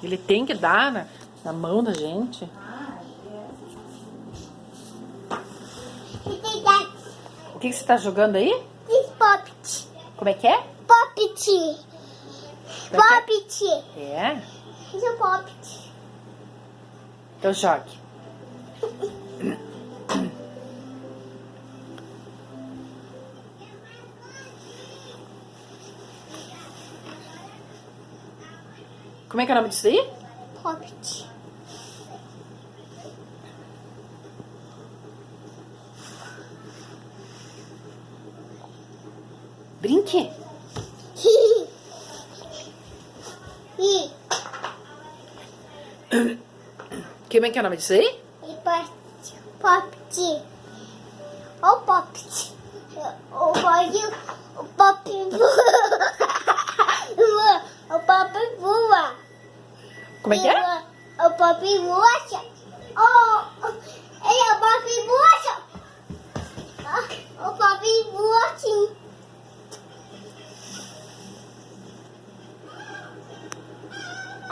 Ele tem que dar na mão da gente. O que você tá jogando aí? Pop It. Como é que é? Pop It. Pop It. É? Isso é Pop It. Então jogue. Como é que é o nome disso aí? Pop It. Brinque. Como é que é o nome disso aí? Pop It. O Pop It. O Pop O Pop voa. Como é que é? O Pop voa. Oh, ele é o Pop voa. O Pop voa sim.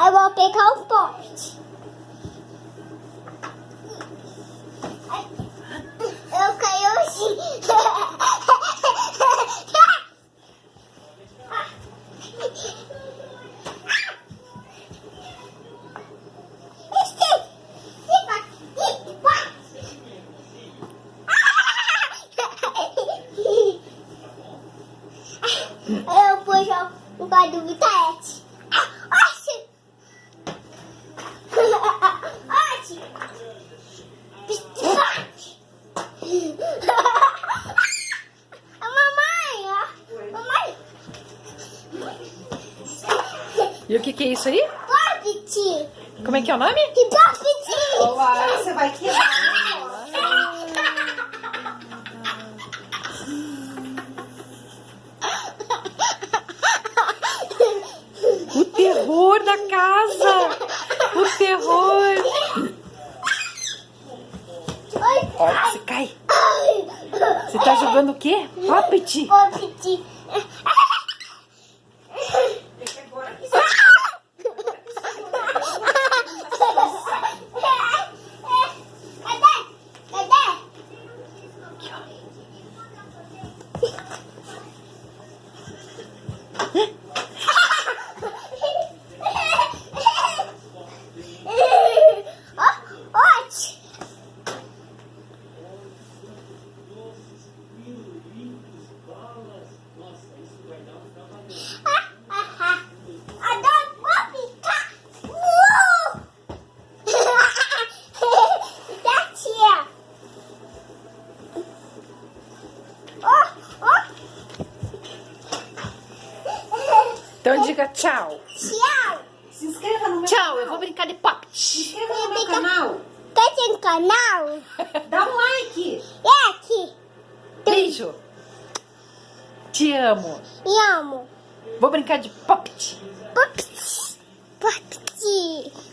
Eu vou pegar o Pop It. Eu caí assim. Eu pus um pai do Vitaete. Oxi! Oxi! Mamãe! E o que é isso aí? Pop It! Como é que é o nome? Pop It! Olá, você vai quebrar. O terror da casa! O terror! Olha, você cai! Você tá jogando o quê? Pop It? Pop It! Então diga tchau. Tchau! Se inscreva no meu Tchau, canal. eu vou brincar de Pop Se It. inscreva no meu canal. Quer ter um canal? Dá um like. É aqui! Beijo. Te amo. Me amo! Vou brincar de Pop It. Pop It! Pop It!